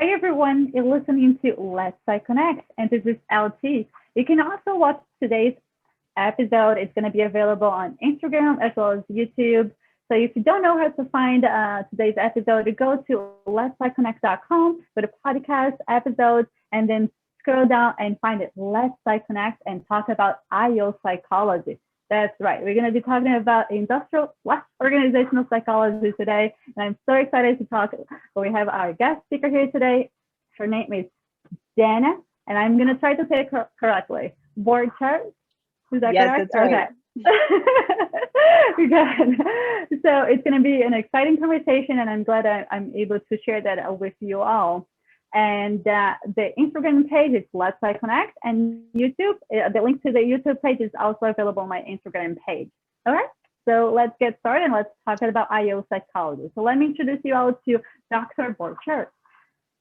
Hi everyone, you're listening to Let's Psyconnect, and this is LT. You can also watch today's episode. It's going to be available on Instagram as well as YouTube. So if you don't know how to find today's episode, you go to let'spsyconnect.com, go to podcast episodes, and then scroll down and find it. Let's Psyconnect and talk about IO psychology. That's right. We're going to be talking about industrial organizational psychology today. And I'm so excited to talk. We have our guest speaker here today. Her name is Dana, and I'm going to try to say it correctly. Borchert. Is that Yes, correct? that's right. Good. So it's going to be an exciting conversation, and I'm glad I'm able to share that with you all. And the Instagram page is Let's Play Connect, and YouTube. The link to the YouTube page is also available on my Instagram page. All right. So let's get started and let's talk about IO psychology. So let me introduce you all to Dr. Borchert.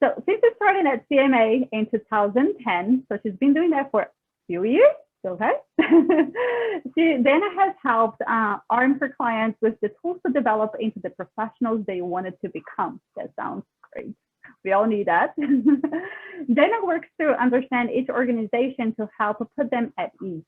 So since she started at CMA in 2010, so she's been doing that for a few years. Okay. Dana has helped arm her clients with the tools to develop into the professionals they wanted to become. That sounds great. We all need that. Dana works to understand each organization to help put them at ease.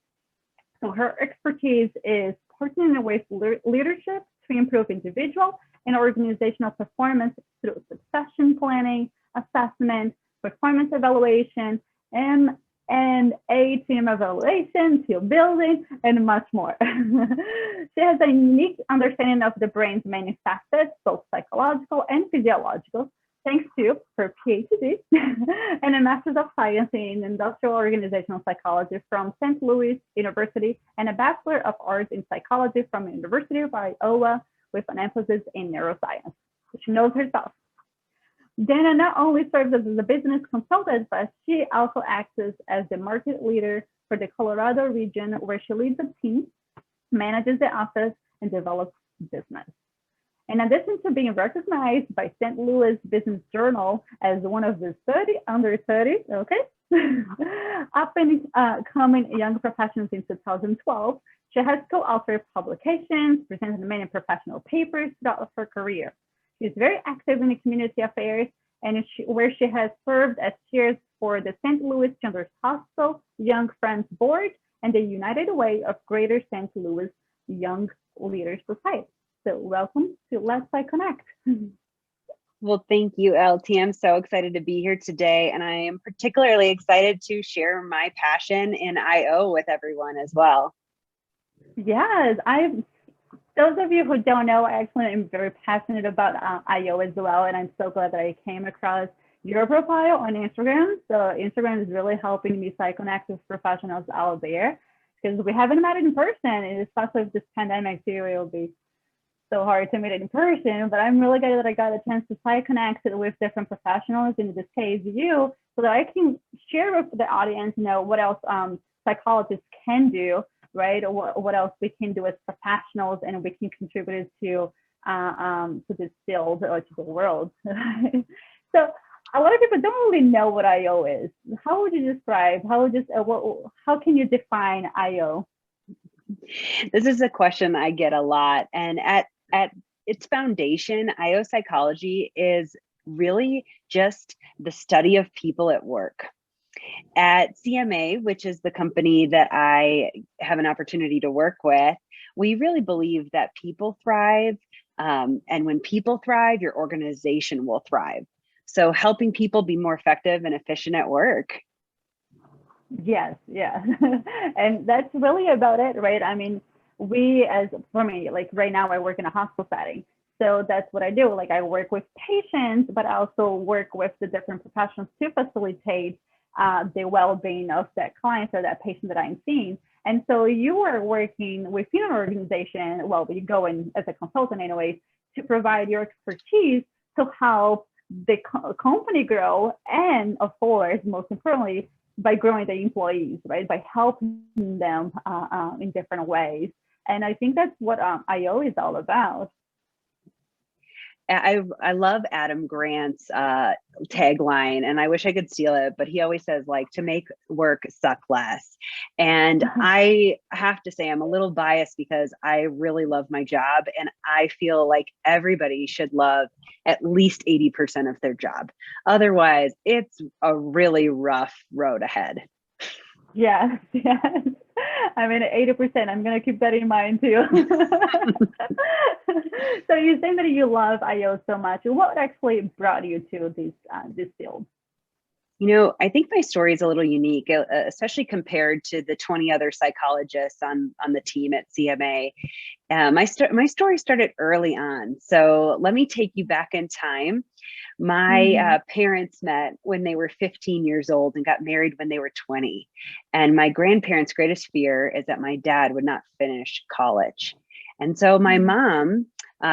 So her expertise is partnering with leadership to improve individual and organizational performance through succession planning, assessment, performance evaluation, and a team evaluation, team building, and much more. She has a unique understanding of the brain's many facets, both psychological and physiological, thanks to her PhD and a Master's of Science in Industrial Organizational Psychology from St. Louis University and a Bachelor of Arts in Psychology from the University of Iowa with an emphasis in neuroscience. She knows her stuff. Dana not only serves as a business consultant, but she also acts as the market leader for the Colorado region, where she leads a team, manages the office, and develops business. In addition to being recognized by St. Louis Business Journal as one of the 30 under 30, okay, up and coming young professionals in 2012, she has co-authored publications, presented many professional papers throughout her career. She's very active in the community affairs, and where she has served as chairs for the St. Louis Children's Hospital Young Friends Board and the United Way of Greater St. Louis Young Leaders Society. So welcome to Let's Connect. Well, thank you, LT. I'm so excited to be here today, and I am particularly excited to share my passion in IO with everyone as well. Yes, those of you who don't know, I actually am very passionate about IO as well, and I'm so glad that I came across your profile on Instagram. So Instagram is really helping me connect with professionals out there because we haven't met in person, and especially with this pandemic too, it will be so hard to meet in person. But I'm really glad that I got a chance to connect with different professionals, in this case you, so that I can share with the audience, what else psychologists can do, right? Or what else we can do as professionals, and we can contribute to this field or to the world. So a lot of people don't really know what IO is. How would you describe? How can you define IO? This is a question I get a lot, and at its foundation, IO psychology is really just the study of people at work. At CMA, which is the company that I have an opportunity to work with, we really believe that people thrive. And when people thrive, your organization will thrive. So helping people be more effective and efficient at work. Yes, yeah. And that's really about it, right? I mean, for me, like right now I work in a hospital setting. So that's what I do. Like I work with patients, but I also work with the different professionals to facilitate the well-being of that client or that patient that I'm seeing. And so you are working within an organization, well, you go in as a consultant anyways, to provide your expertise to help the company grow. And of course, most importantly, by growing the employees, right? By helping them in different ways. And I think that's what IO is all about. I love Adam Grant's tagline, and I wish I could steal it, but he always says, like, to make work suck less. And I have to say I'm a little biased because I really love my job, and I feel like everybody should love at least 80% of their job. Otherwise, it's a really rough road ahead. Yes, yes. I mean, 80%, I'm going to keep that in mind too. So you're saying that you love IO so much. What actually brought you to this field? You know, I think my story is a little unique, especially compared to the 20 other psychologists on the team at CMA. My story started early on. So let me take you back in time. My parents met when they were 15 years old and got married when they were 20. And my grandparents' greatest fear is that my dad would not finish college. And so my mom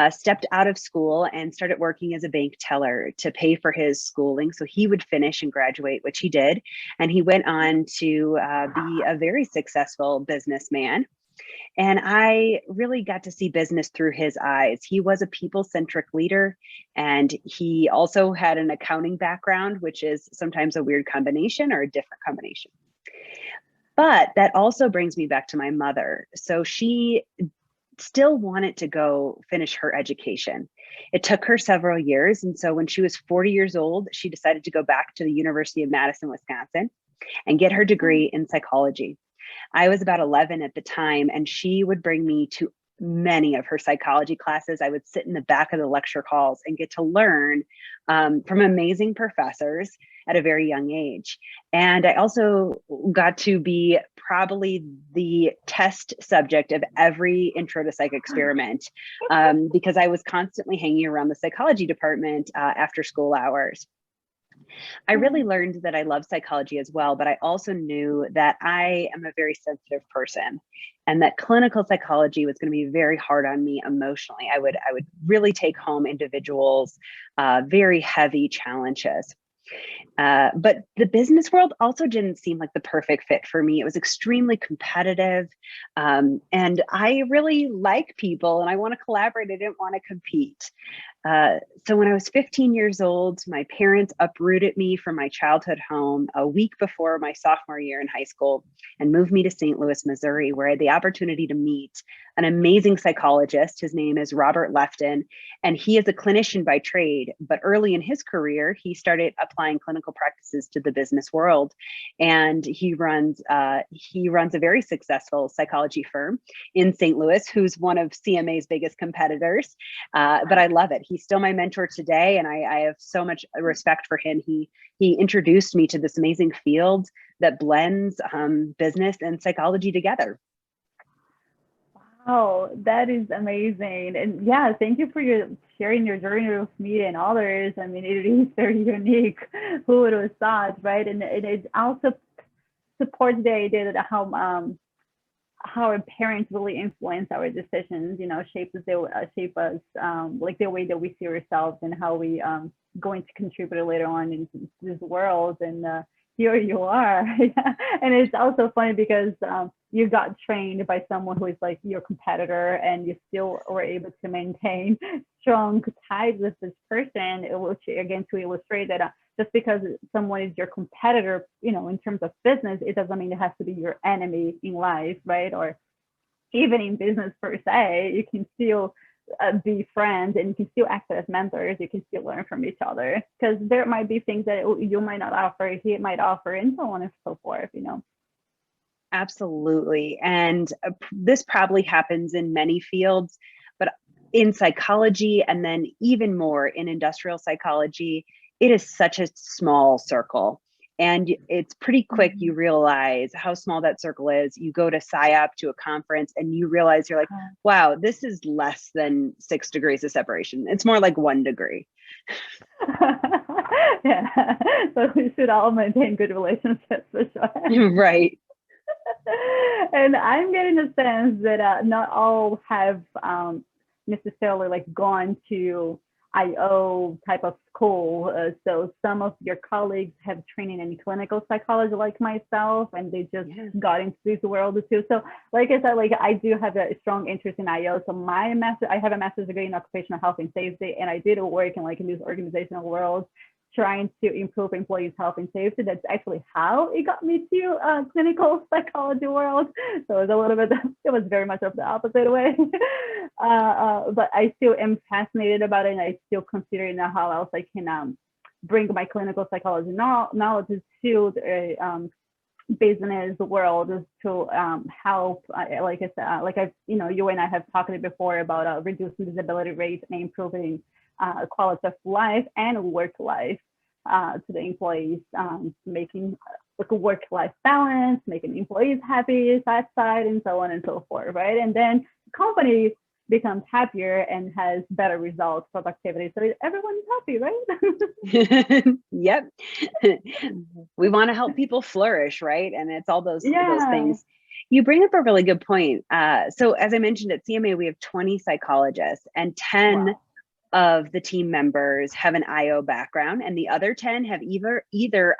stepped out of school and started working as a bank teller to pay for his schooling so he would finish and graduate, which he did. And he went on to be a very successful businessman. And I really got to see business through his eyes. He was a people-centric leader, and he also had an accounting background, which is sometimes a weird combination or a different combination. But that also brings me back to my mother. So she still wanted to go finish her education. It took her several years. And so when she was 40 years old, she decided to go back to the University of Madison, Wisconsin, and get her degree in psychology. I was about 11 at the time, and she would bring me to many of her psychology classes. I would sit in the back of the lecture halls and get to learn from amazing professors at a very young age. And I also got to be probably the test subject of every intro to psych experiment because I was constantly hanging around the psychology department after school hours. I really learned that I love psychology as well, but I also knew that I am a very sensitive person and that clinical psychology was going to be very hard on me emotionally. I would really take home individuals, very heavy challenges. But the business world also didn't seem like the perfect fit for me. It was extremely competitive. And I really like people and I want to collaborate. I didn't want to compete. So when I was 15 years old, my parents uprooted me from my childhood home a week before my sophomore year in high school and moved me to St. Louis, Missouri, where I had the opportunity to meet an amazing psychologist. His name is Robert Lefton, and he is a clinician by trade. But early in his career, he started applying clinical practices to the business world. And he runs a very successful psychology firm in St. Louis, who's one of CMA's biggest competitors. But I love it. He's still my mentor today, and I have so much respect for him. He introduced me to this amazing field that blends business and psychology together. Wow, that is amazing. And yeah, thank you for sharing your journey with me and others. I mean, it is very unique. Who would have thought, right? And it also supports the idea that how our parents really influence our decisions, shape us, like the way that we see ourselves and how we going to contribute later on in this world. And here you are. And it's also funny because you got trained by someone who is like your competitor, and you still were able to maintain strong ties with this person, which again, to illustrate that just because someone is your competitor, in terms of business, it doesn't mean it has to be your enemy in life, right? Or even in business per se, you can still be friends and you can still act as mentors. You can still learn from each other because there might be things that you might not offer, he might offer, and so on and so forth, Absolutely. And this probably happens in many fields, but in psychology, and then even more in industrial psychology, it is such a small circle. And it's pretty quick, you realize how small that circle is. You go to PsyOp, to a conference, and you realize you're like, wow, this is less than 6 degrees of separation. It's more like 1 degree. Yeah, so we should all maintain good relationships for sure. Right. And I'm getting a sense that not all have necessarily like gone to IO type of school. So some of your colleagues have training in clinical psychology like myself, and they just got into this world too. So like I said, like I do have a strong interest in IO. So I have a master's degree in occupational health and safety, and I did work in this organizational world trying to improve employees' health and safety. That's actually how it got me to clinical psychology world. So it was a little bit, it was very much of the opposite way. But I still am fascinated about it, and I still consider how else I can bring my clinical psychology knowledge to the business world to help. Like I said, like you and I have talked before about reducing disability rates and improving quality of life and work life to the employees, making like a work-life balance, making employees happy, satisfied, and so on and so forth, right? And then the company becomes happier and has better results, productivity. So everyone's happy, right? Yep. We want to help people flourish, right? And it's all those things. You bring up a really good point. So as I mentioned at CMA, we have 20 psychologists, and 10 of the team members have an IO background, and the other 10 have either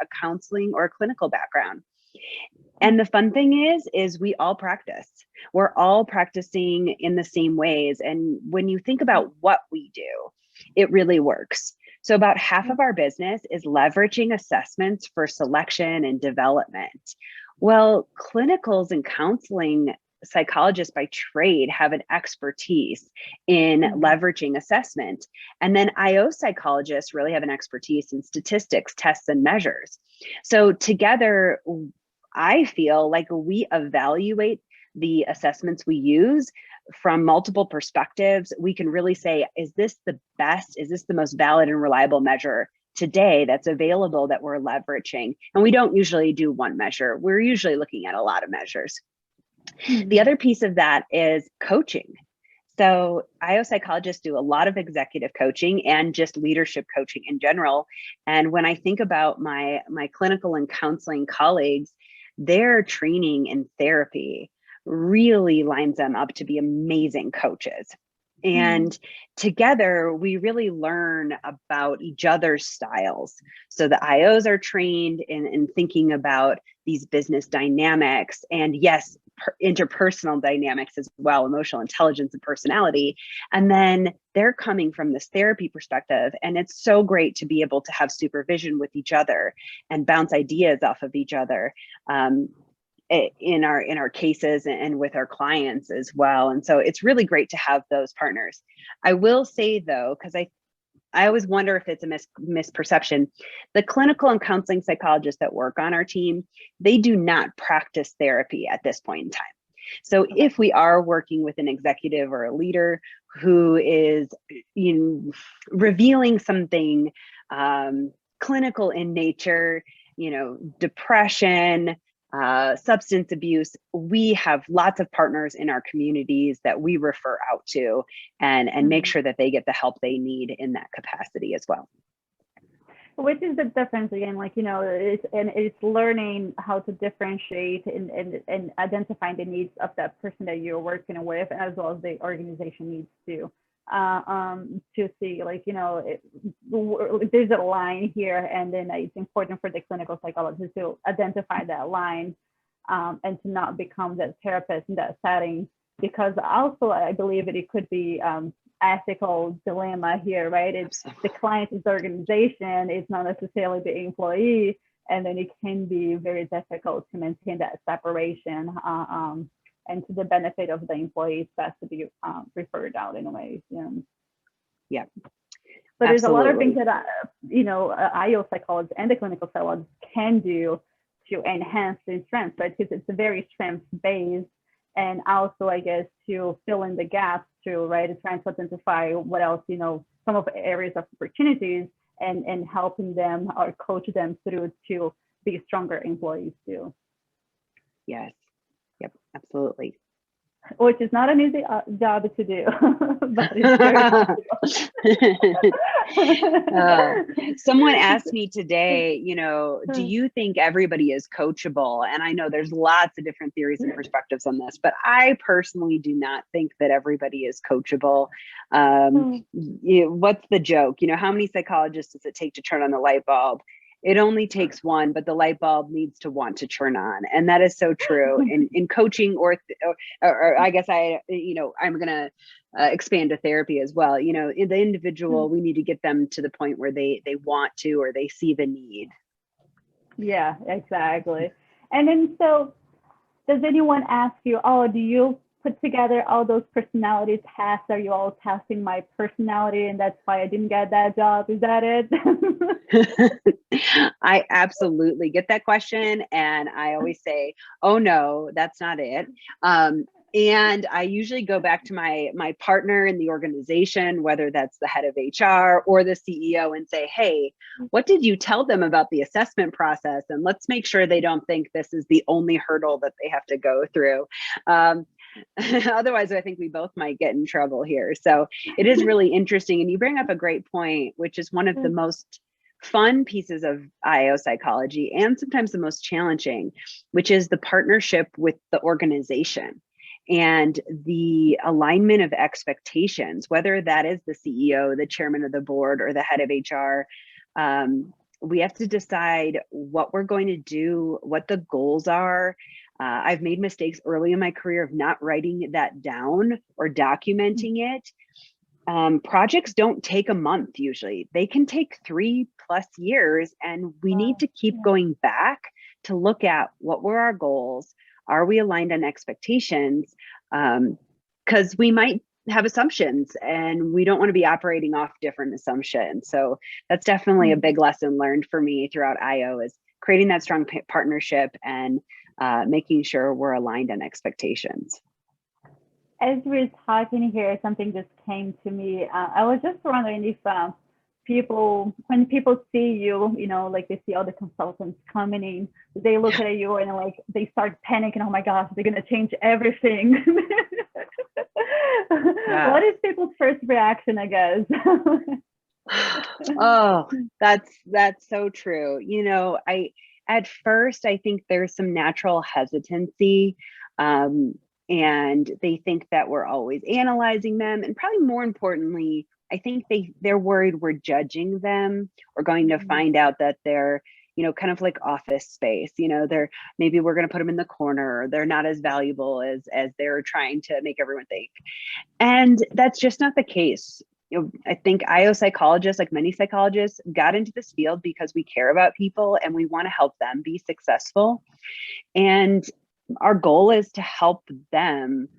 a counseling or a clinical background. And the fun thing is we all practice. We're all practicing in the same ways. And when you think about what we do, it really works. So about half of our business is leveraging assessments for selection and development. Well, clinicals and counseling psychologists by trade have an expertise in leveraging assessment. And then IO psychologists really have an expertise in statistics, tests, and measures. So together, I feel like we evaluate the assessments we use from multiple perspectives. We can really say, is this the best? Is this the most valid and reliable measure today that's available that we're leveraging? And we don't usually do one measure. We're usually looking at a lot of measures. The other piece of that is coaching. So IO psychologists do a lot of executive coaching and just leadership coaching in general. And when I think about my clinical and counseling colleagues, their training in therapy really lines them up to be amazing coaches. And together, we really learn about each other's styles. So the IOs are trained in thinking about these business dynamics, and yes, interpersonal dynamics as well, emotional intelligence and personality. And then they're coming from this therapy perspective. And it's so great to be able to have supervision with each other and bounce ideas off of each other. In our cases and with our clients as well. And so it's really great to have those partners. I will say though, because I always wonder if it's a misperception, the clinical and counseling psychologists that work on our team, they do not practice therapy at this point in time. So if we are working with an executive or a leader who is revealing something clinical in nature, depression, substance abuse, we have lots of partners in our communities that we refer out to and make sure that they get the help they need in that capacity as well. Which is the difference again, it's learning how to differentiate and identifying the needs of that person that you're working with, as well as the organization needs to see, there's a line here, and then it's important for the clinical psychologist to identify that line and to not become that therapist in that setting, because also I believe that it could be ethical dilemma here, right? It's the client is the organization, it's not necessarily the employee, and then it can be very difficult to maintain that separation. And to the benefit of the employees, that's to be referred out in a way. Yeah. But there's a lot of things that IO psychologists and the clinical psychologists can do to enhance the strengths, right? Because it's a very strength-based, and also, I guess, to fill in the gaps too, right? It's trying to identify what else, some of the areas of opportunities, and helping them or coach them through to be stronger employees too. Yes. Yep, absolutely. which is not an easy job to do, but it's very Someone asked me today, you know, do you think everybody is coachable? And I know there's lots of different theories and perspectives on this, but I personally do not think that everybody is coachable. What's the joke? You know, how many psychologists does it take to turn on the light bulb? It only takes one, but the light bulb needs to want to turn on. And that is so true in coaching or I guess I'm going to expand to therapy as well. You know, in the individual, we need to get them to the point where they want to, or they see the need. Yeah, exactly. And then, so does anyone ask you, oh, do you put together all those personality tests? Are you all testing my personality and that's why I didn't get that job? Is that it? I absolutely get that question. And I always say, oh no, that's not it. And I usually go back to my partner in the organization, whether that's the head of HR or the CEO, and say, hey, what did you tell them about the assessment process? And let's make sure they don't think this is the only hurdle that they have to go through. Otherwise, I think we both might get in trouble here. So it is really interesting. And you bring up a great point, which is one of the most fun pieces of IO psychology and sometimes the most challenging, which is the partnership with the organization and the alignment of expectations, whether that is the CEO, the chairman of the board, or the head of HR. We have to decide what we're going to do, what the goals are. I've made mistakes early in my career of not writing that down or documenting it. Projects don't take a month usually. They can take 3+ years, and we need to keep going back to look at what were our goals. Are we aligned on expectations? Because we might have assumptions and we don't want to be operating off different assumptions. So that's definitely a big lesson learned for me throughout IO, is creating that strong partnership and making sure we're aligned on expectations. As we're talking here, something just came to me. I was just wondering if when people see you, you know, like they see all the consultants coming in, they look at you and like they start panicking. Oh my gosh, they're gonna change everything. Yeah. What is people's first reaction, I guess? Oh, that's so true. You know, at first I think there's some natural hesitancy. And they think that we're always analyzing them. And probably more importantly, I think they're worried we're judging them or going to find out that they're, you know, kind of like Office Space, you know, maybe we're going to put them in the corner, or they're not as valuable as they're trying to make everyone think. And that's just not the case. You know, I think IO psychologists, like many psychologists, got into this field because we care about people and we want to help them be successful. And our goal is to help them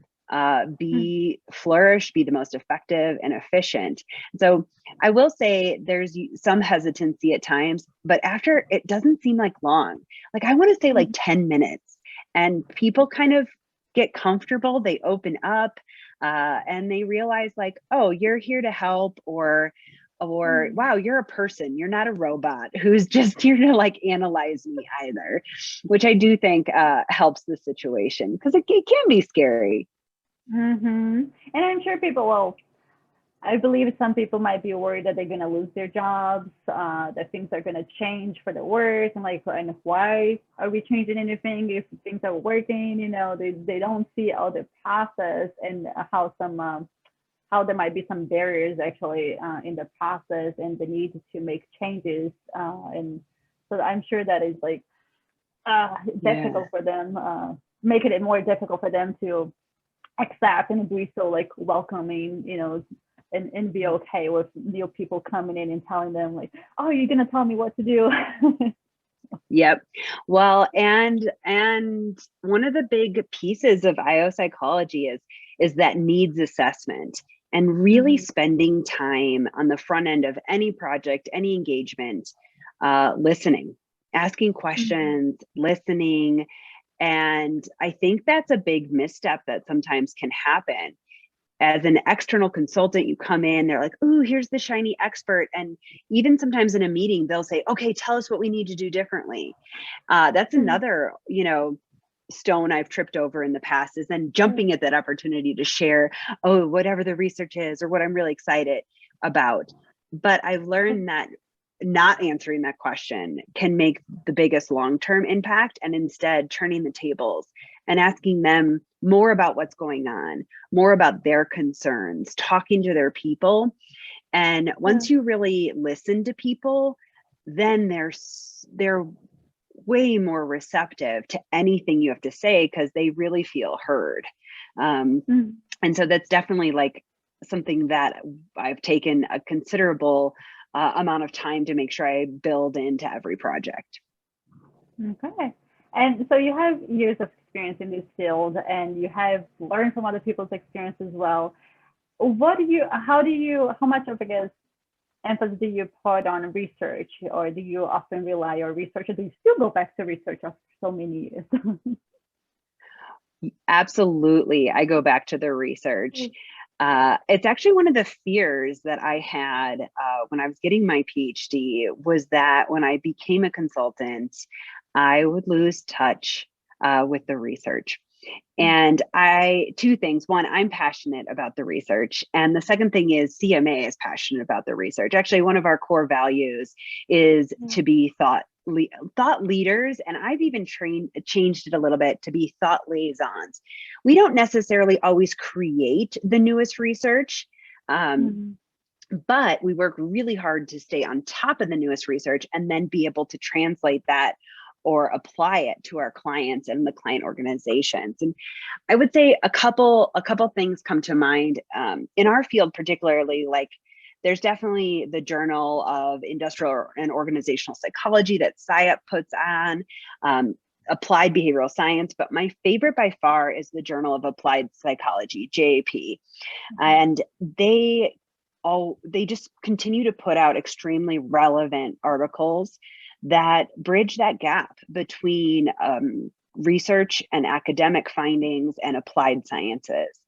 flourish, be the most effective and efficient. So I will say there's some hesitancy at times, but after, it doesn't seem like long. Like I want to say like 10 minutes, and people kind of get comfortable, they open up, and they realize like, oh, you're here to help, or wow, you're a person, you're not a robot who's just here to like analyze me either, which I do think helps the situation, because it can be scary. And I'm sure I believe some people might be worried that they're going to lose their jobs, that things are going to change for the worse, and like, and why are we changing anything if things are working? You know, they don't see all the process and how there might be some barriers actually in the process and the need to make changes. And so I'm sure that is like difficult for them, making it more difficult for them to accept and be so like welcoming, you know, and be okay with new people coming in and telling them like, oh, you're going to tell me what to do. Yep. Well, and one of the big pieces of IO psychology is that needs assessment, and really spending time on the front end of any project, any engagement, listening, asking questions, listening. And I think that's a big misstep that sometimes can happen. As an external consultant, you come in, they're like, ooh, here's the shiny expert. And even sometimes in a meeting, they'll say, okay, tell us what we need to do differently. That's another, you know, stone I've tripped over in the past is then jumping at that opportunity to share, oh, whatever the research is or what I'm really excited about. But I've learned that not answering that question can make the biggest long-term impact, and instead turning the tables and asking them more about what's going on, more about their concerns, talking to their people. And once you really listen to people, then they're way more receptive to anything you have to say because they really feel heard. And so that's definitely like something that I've taken a considerable amount of time to make sure I build into every project. Okay. And so you have years of experience in this field, and you have learned from other people's experience as well. How much of, I guess, emphasis do you put on research, or do you often rely on research, or do you still go back to research after so many years? Absolutely. I go back to the research. It's actually one of the fears that I had when I was getting my PhD, was that when I became a consultant, I would lose touch with the research. And two things. One, I'm passionate about the research. And the second thing is CMA is passionate about the research. Actually, one of our core values is to be thought leaders. And I've even changed it a little bit to be thought liaisons. We don't necessarily always create the newest research, but we work really hard to stay on top of the newest research and then be able to translate that or apply it to our clients and the client organizations. And I would say a couple things come to mind in our field, particularly. Like, there's definitely the Journal of Industrial and Organizational Psychology that SciUp puts on, Applied Behavioral Science, but my favorite by far is the Journal of Applied Psychology, JAP. And they just continue to put out extremely relevant articles that bridge that gap between research and academic findings and applied sciences.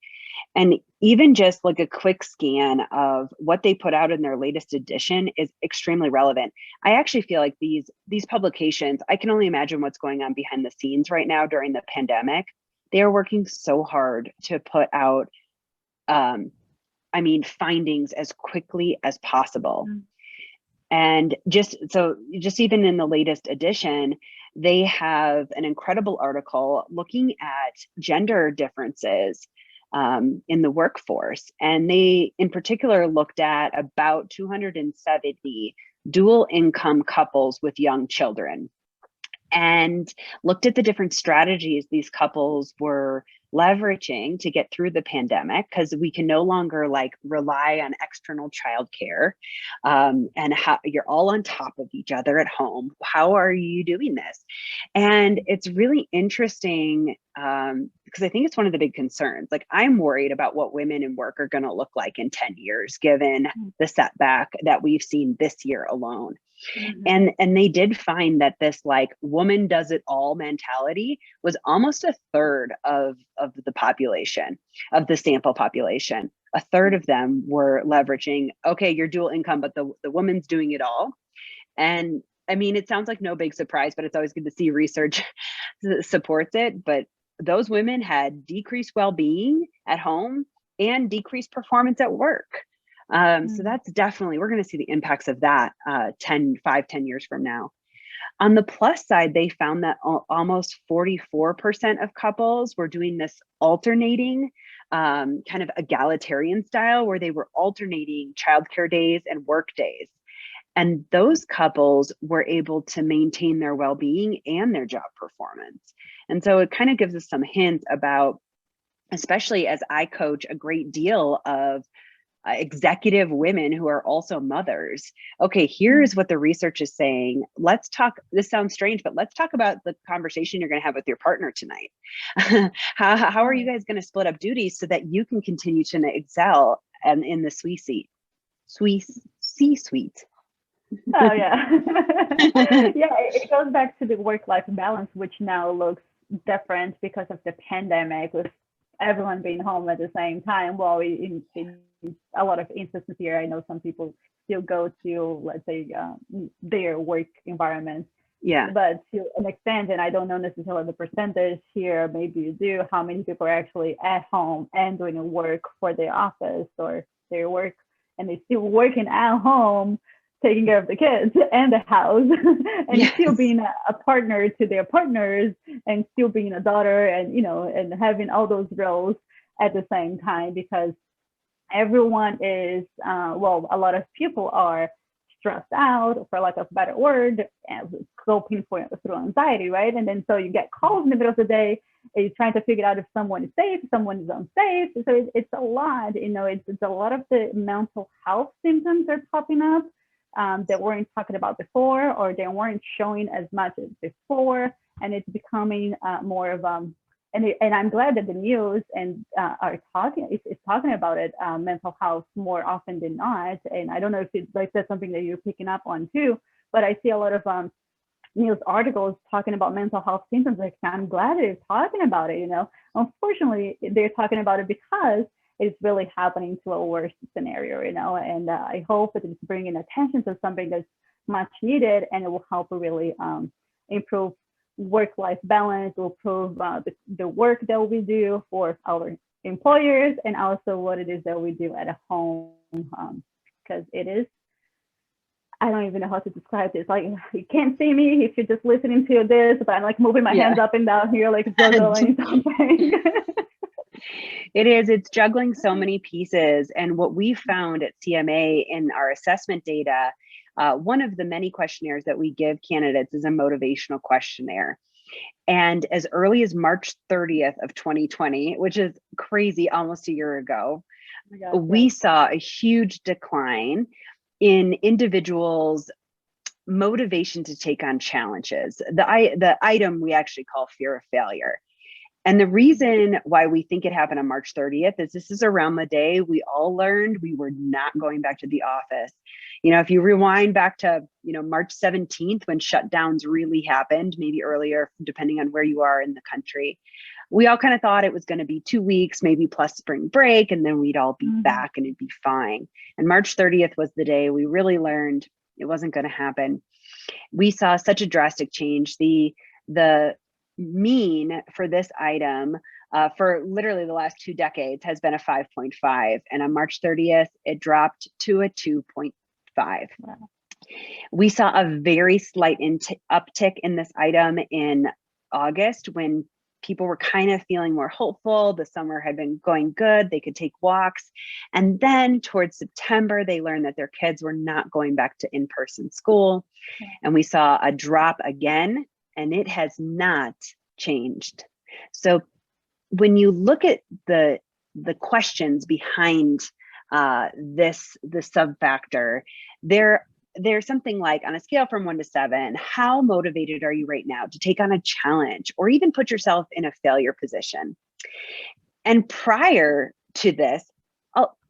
And even just like a quick scan of what they put out in their latest edition is extremely relevant. I actually feel like these publications, I can only imagine what's going on behind the scenes right now during the pandemic. They are working so hard to put out, findings as quickly as possible. And just even in the latest edition, they have an incredible article looking at gender differences in the workforce. And they in particular looked at about 270 dual income couples with young children, and looked at the different strategies these couples were leveraging to get through the pandemic, because we can no longer rely on external childcare, and how you're all on top of each other at home. How are you doing this? And it's really interesting because I think it's one of the big concerns. Like, I'm worried about what women in work are going to look like in 10 years, given the setback that we've seen this year alone. And they did find that this woman does it all mentality was almost a third of the population, of the sample population. A third of them were leveraging, okay, you're dual income, but the woman's doing it all. And I mean, it sounds like no big surprise, but it's always good to see research that supports it. But those women had decreased well-being at home and decreased performance at work. So that's definitely, we're going to see the impacts of that 10 years from now. On the plus side, they found that almost 44% of couples were doing this alternating kind of egalitarian style, where they were alternating childcare days and work days. And those couples were able to maintain their well-being and their job performance. And so it kind of gives us some hints about, especially as I coach a great deal of executive women who are also mothers. Okay, here's what the research is saying. Let's talk. This sounds strange, but let's talk about the conversation you're going to have with your partner tonight. How are you guys going to split up duties so that you can continue to excel and in the C-suite? Oh yeah. Yeah, it goes back to the work-life balance, which now looks different because of the pandemic, with everyone being home at the same time. Well, in a lot of instances here, I know some people still go to, let's say, their work environment Yeah. But to an extent, and I don't know necessarily the percentage here, maybe you do, how many people are actually at home and doing work for their office or their work, and they still working at home, taking care of the kids and the house, and still Yes. being a partner to their partners, and still being a daughter, and and having all those roles at the same time, because everyone is, well, a lot of people are stressed out, for lack of a better word, and coping through anxiety, right? And then so you get calls in the middle of the day, and you're trying to figure out if someone is safe, if someone is unsafe. So it's a lot, it's a lot of the mental health symptoms are popping up, that weren't talking about before, or they weren't showing as much as before. And it's becoming more of and I'm glad that the news and are talking is talking about it, mental health, more often than not. And I don't know if it's like that's something that you're picking up on too, but I see a lot of news articles talking about mental health symptoms. Like, I'm glad they're talking about it. Unfortunately, they're talking about it because it's really happening to a worse scenario. And I hope that it's bringing attention to something that's much needed, and it will help really improve work-life balance, will improve the work that we do for our employers, and also what it is that we do at home, because it is, I don't even know how to describe this. Like, you can't see me if you're just listening to this, but I'm like moving my hands up and down here, like juggling something. It's juggling so many pieces. And what we found at CMA in our assessment data, one of the many questionnaires that we give candidates is a motivational questionnaire. And as early as March 30th of 2020, which is crazy, almost a year ago, we saw a huge decline in individuals' motivation to take on challenges. The item we actually call fear of failure. And the reason why we think it happened on March 30th is this is around the day we all learned we were not going back to the office. If you rewind back to, March 17th, when shutdowns really happened, maybe earlier, depending on where you are in the country, we all kind of thought it was going to be 2 weeks, maybe plus spring break, and then we'd all be back and it'd be fine. And March 30th was the day we really learned it wasn't going to happen. We saw such a drastic change. The mean for this item for literally the last 2 decades has been a 5.5, and on March 30th it dropped to a 2.5. Wow. We saw a very slight uptick in this item in August, when people were kind of feeling more hopeful. The summer had been going good, they could take walks, and then towards September they learned that their kids were not going back to in-person school, and we saw a drop again, and it has not changed. So when you look at the questions behind the sub factor, there's something like, on a scale from 1 to 7, how motivated are you right now to take on a challenge or even put yourself in a failure position? And prior to this,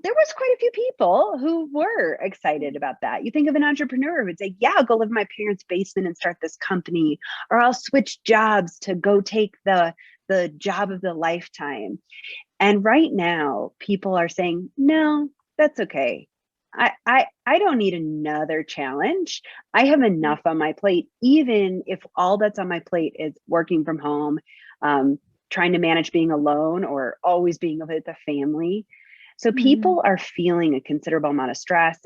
there was quite a few people who were excited about that. You think of an entrepreneur who would say, yeah, I'll go live in my parents' basement and start this company, or I'll switch jobs to go take the job of the lifetime. And right now, people are saying, no, that's okay. I don't need another challenge. I have enough on my plate, even if all that's on my plate is working from home, trying to manage being alone, or always being with a family. So people are feeling a considerable amount of stress.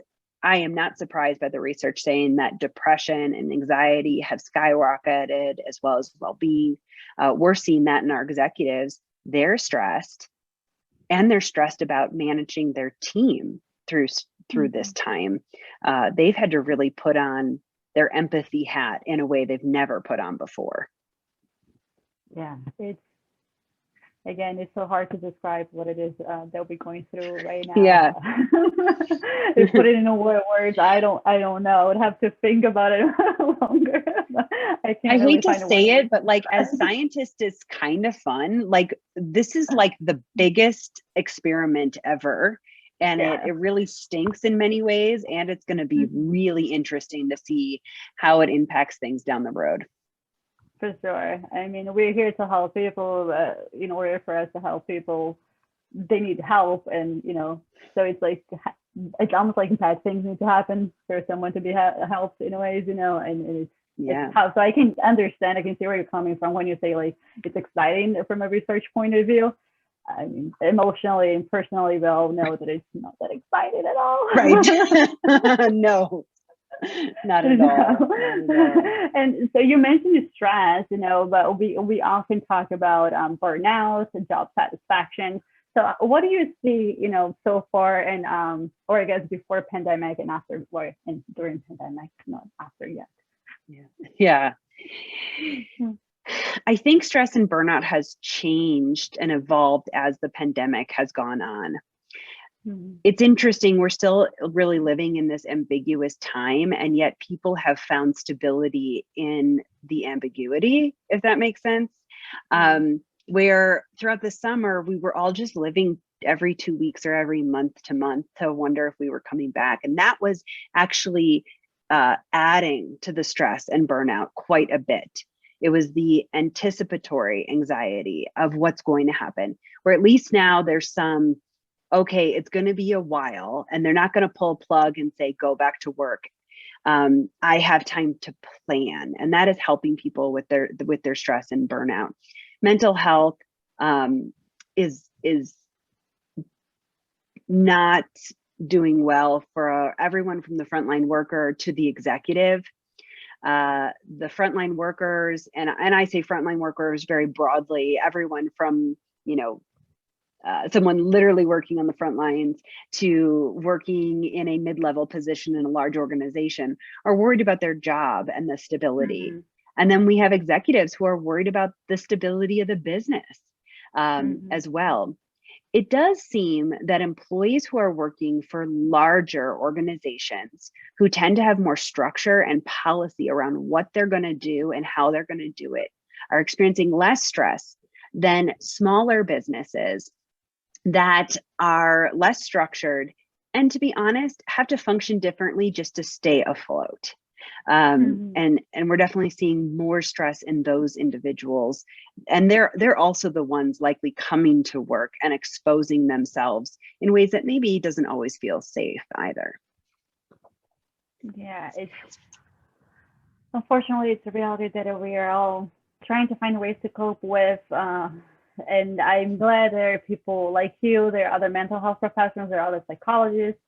I am not surprised by the research saying that depression and anxiety have skyrocketed, as well as well-being. We're seeing that in our executives. They're stressed, and they're stressed about managing their team through this time. They've had to really put on their empathy hat in a way they've never put on before. Yeah, it's so hard to describe what it is that we're going through right now. Yeah. If put it in words, I don't know. I would have to think about it longer. I hate to say it, but like, as scientists, it's kind of fun. Like, this is like the biggest experiment ever. And it really stinks in many ways. And it's going to be really interesting to see how it impacts things down the road. For sure. I mean, we're here to help people. In order for us to help people, they need help. And, so it's like, it's almost like bad things need to happen for someone to be helped in ways, and Yeah. tough. So I can understand, I can see where you're coming from when you say like it's exciting from a research point of view. I mean, emotionally and personally, we all know that it's not that exciting at all. Right. No, not at all. Not at all. And so you mentioned stress, but we often talk about burnout, job satisfaction. So what do you see, so far, and or I guess before pandemic and after, or and during pandemic, not after yet. Yeah. I think stress and burnout has changed and evolved as the pandemic has gone on. It's interesting. We're still really living in this ambiguous time, and yet people have found stability in the ambiguity, if that makes sense. Where throughout the summer, we were all just living every 2 weeks or every month to wonder if we were coming back. And that was actually adding to the stress and burnout quite a bit. It was the anticipatory anxiety of what's going to happen, where at least now there's some, okay, it's going to be a while, and they're not going to pull a plug and say, go back to work. I have time to plan, and that is helping people with their stress and burnout. Mental health is not doing well for everyone from the frontline worker to the executive. The frontline workers, and I say frontline workers very broadly, everyone from, someone literally working on the front lines to working in a mid-level position in a large organization, are worried about their job and the stability. And then we have executives who are worried about the stability of the business as well. It does seem that employees who are working for larger organizations, who tend to have more structure and policy around what they're going to do and how they're going to do it, are experiencing less stress than smaller businesses that are less structured and, to be honest, have to function differently just to stay afloat. And we're definitely seeing more stress in those individuals, and they're also the ones likely coming to work and exposing themselves in ways that maybe doesn't always feel safe either. Yeah, unfortunately it's a reality that we are all trying to find ways to cope with. And I'm glad there are people like you, there are other mental health professionals, there are other psychologists,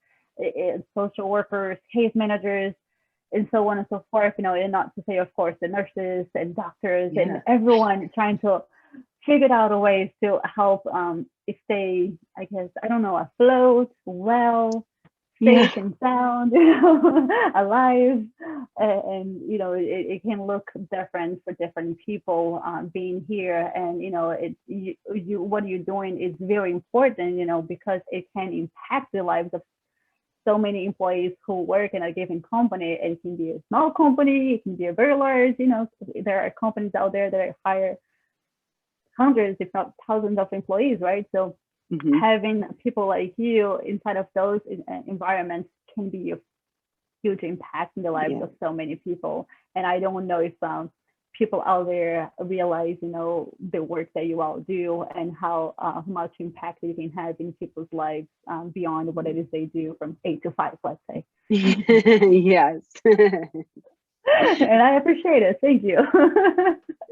social workers, case managers, and so on and so forth, and not to say, of course, the nurses and doctors and everyone trying to figure out a ways to help stay, I guess, I don't know, afloat, well, safe and sound, alive. And, it can look different for different people being here. And, what you're doing is very important, because it can impact the lives of so many employees who work in a given company. It can be a small company, it can be a very large, there are companies out there that hire hundreds, if not thousands of employees, right? So having people like you inside of those environments can be a huge impact in the lives of so many people. And I don't know if people out there realize, the work that you all do and how much impact you can have in people's lives beyond what it is they do from 8 to 5, let's say. Yes. And I appreciate it. Thank you.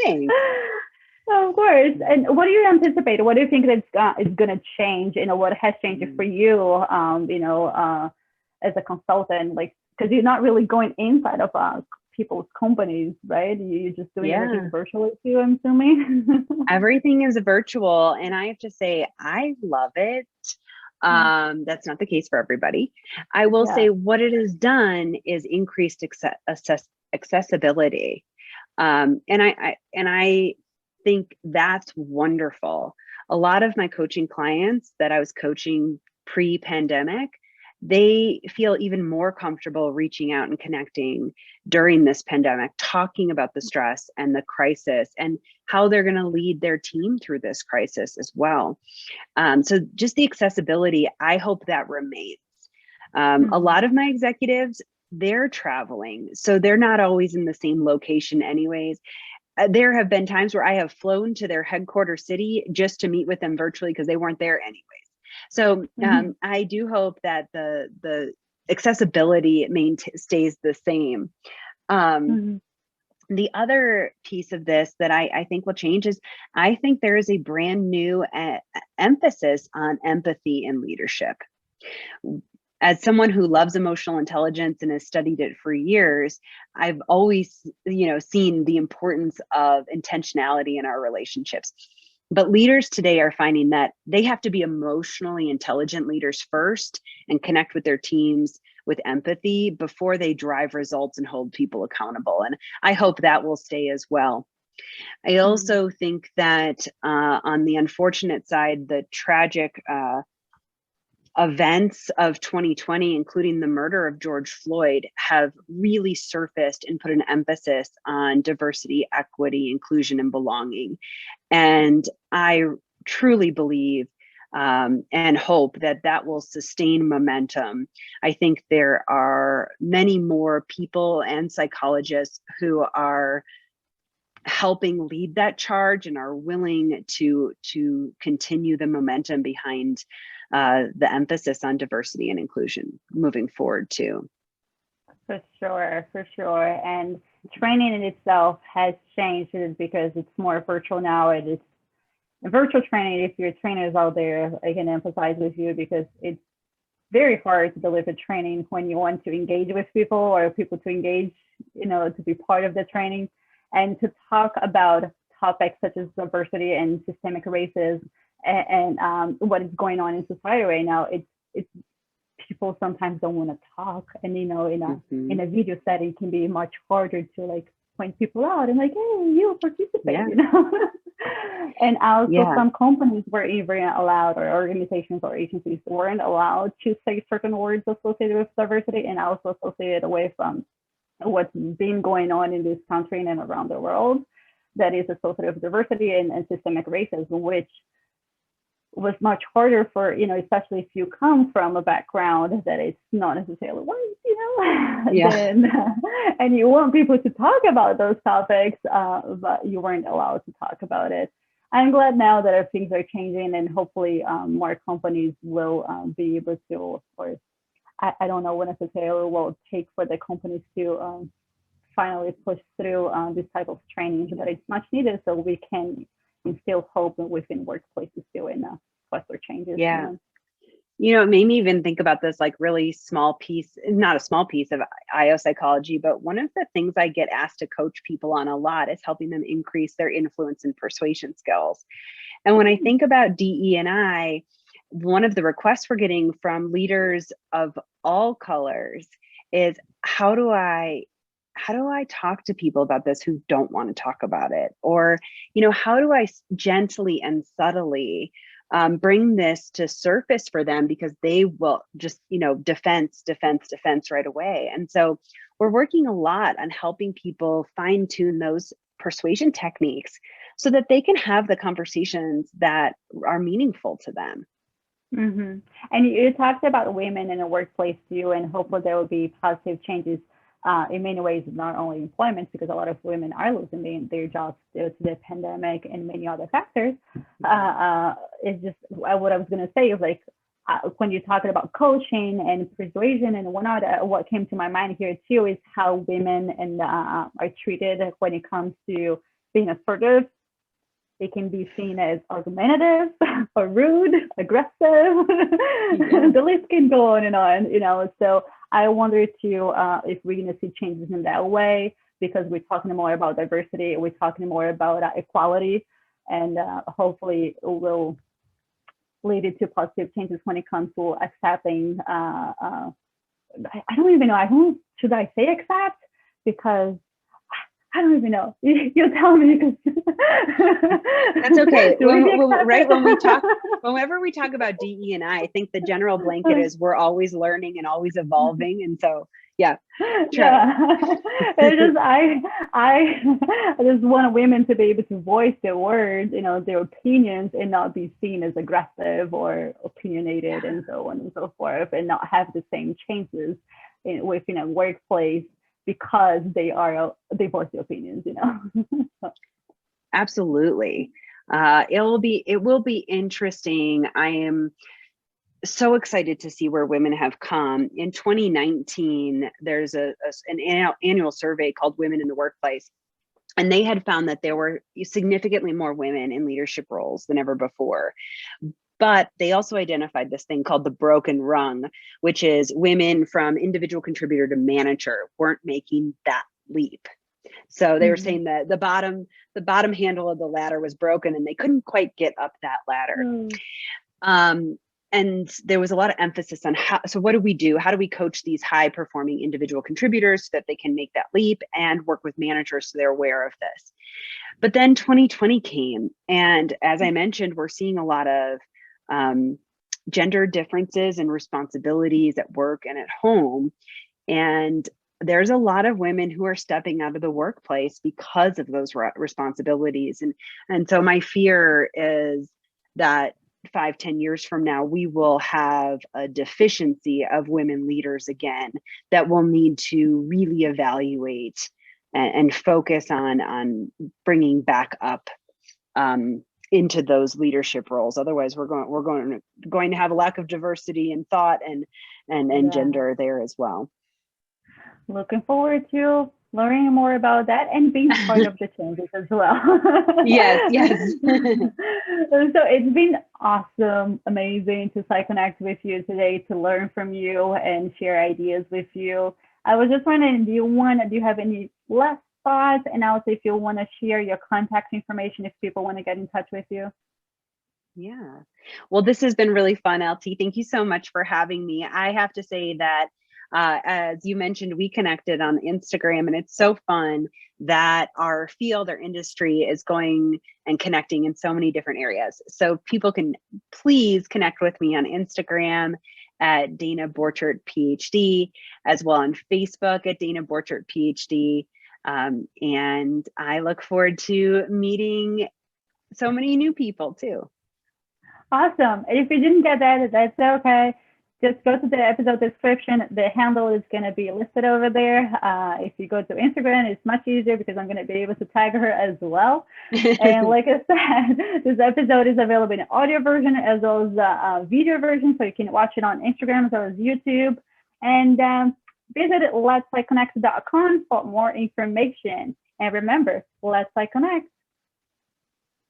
Thanks. Of course. And what do you anticipate? What do you think that is going to change? What has changed for you, as a consultant, because you're not really going inside of people's companies, right? You're just doing everything virtually too, I'm assuming. Everything is virtual, and I have to say, I love it. That's not the case for everybody. I will say what it has done is increased accessibility. And I think that's wonderful. A lot of my coaching clients that I was coaching pre-pandemic, they feel even more comfortable reaching out and connecting during this pandemic, talking about the stress and the crisis and how they're going to lead their team through this crisis as well. So just the accessibility, I hope that remains. A lot of my executives, they're traveling, so they're not always in the same location anyways. There have been times where I have flown to their headquarters city just to meet with them virtually because they weren't there anyways. So I do hope that the accessibility stays the same. The other piece of this that I think will change is I think there is a brand new emphasis on empathy in leadership. As someone who loves emotional intelligence and has studied it for years, I've always, seen the importance of intentionality in our relationships. But leaders today are finding that they have to be emotionally intelligent leaders first and connect with their teams with empathy before they drive results and hold people accountable. And I hope that will stay as well. I also think that on the unfortunate side, the tragic events of 2020, including the murder of George Floyd, have really surfaced and put an emphasis on diversity, equity, inclusion, and belonging. And I truly believe and hope that that will sustain momentum. I think there are many more people and psychologists who are helping lead that charge and are willing to continue the momentum behind the emphasis on diversity and inclusion moving forward too. For sure. And training in itself has changed because it's more virtual now. And it's virtual training. If your trainers out there, I can emphasize with you because it's very hard to deliver training when you want to engage with people or people to engage, to be part of the training and to talk about topics such as diversity and systemic racism and what is going on in society right now. It's people sometimes don't want to talk, and in a video setting it can be much harder to point people out and hey, you participate, And also some companies were even allowed, or organizations or agencies weren't allowed to say certain words associated with diversity and also associated with what's been going on in this country and around the world that is associated with diversity and systemic racism, which was much harder for, especially if you come from a background that it's not necessarily white, then, and you want people to talk about those topics, but you weren't allowed to talk about it. I'm glad now that things are changing and hopefully more companies will be able to, or I don't know what necessarily will take for the companies to finally push through this type of training, but it's much needed so we can instill hope within workplaces too and foster changes. It made me even think about this really small piece, not a small piece of IO psychology, but one of the things I get asked to coach people on a lot is helping them increase their influence and persuasion skills. And when I think about DE&I, one of the requests we're getting from leaders of all colors is how do I talk to people about this who don't want to talk about it? Or, how do I gently and subtly bring this to surface for them because they will just, defense right away. And so we're working a lot on helping people fine tune those persuasion techniques so that they can have the conversations that are meaningful to them. And you talked about women in the workplace too, and hopefully there will be positive changes in many ways, not only employment, because a lot of women are losing their jobs due to the pandemic and many other factors. It's just what I was going to say is when you're talking about coaching and persuasion and whatnot, what came to my mind here too is how women are treated when it comes to being assertive. It can be seen as argumentative or rude, aggressive. The list can go on and on, So I wonder too if we're going to see changes in that way, because we're talking more about diversity, we're talking more about equality, and hopefully it will lead to positive changes when it comes to accepting. I don't even know. Should I say accept? Because I don't even know. You tell me. That's okay. Whenever we talk about DE&I think the general blanket is we're always learning and always evolving. And so, It's just I just want women to be able to voice their words, their opinions, and not be seen as aggressive or opinionated and so on and so forth, and not have the same chances within a workplace because they voice their opinions, Absolutely. It will be interesting. I am so excited to see where women have come. In 2019, there's an annual survey called Women in the Workplace. And they had found that there were significantly more women in leadership roles than ever before. But they also identified this thing called the broken rung, which is women from individual contributor to manager weren't making that leap. So they were saying that the bottom handle of the ladder was broken and they couldn't quite get up that ladder. And there was a lot of emphasis on so what do we do? How do we coach these high performing individual contributors so that they can make that leap and work with managers so they're aware of this? But then 2020 came. And as I mentioned, we're seeing a lot of gender differences and responsibilities at work and at home. And there's a lot of women who are stepping out of the workplace because of those responsibilities. And so my fear is that 5-10 years from now, we will have a deficiency of women leaders again that will need to really evaluate and focus on bringing back up into those leadership roles. Otherwise, we're going to have a lack of diversity in thought and gender there as well. Looking forward to learning more about that and being part of the changes as well. Yes. So it's been awesome, amazing to Psyconnect with you today, to learn from you and share ideas with you. I was just wondering, do you have any last thoughts? And also if you want to share your contact information if people want to get in touch with you. Yeah. Well, this has been really fun, LT. Thank you so much for having me. I have to say that as you mentioned, we connected on Instagram, and it's so fun that our field, our industry is going and connecting in so many different areas. So people can please connect with me on Instagram at Dana Borchert, PhD, as well on Facebook at Dana Borchert, PhD. And I look forward to meeting so many new people too. Awesome. If you didn't get that, that's okay. Just go to the episode description. The handle is going to be listed over there. If you go to Instagram, it's much easier because I'm going to be able to tag her as well. And like I said, this episode is available in audio version as well as a video version, so you can watch it on Instagram as well as YouTube. And visit letspsyconnect.com for more information. And remember, let's Psyconnect.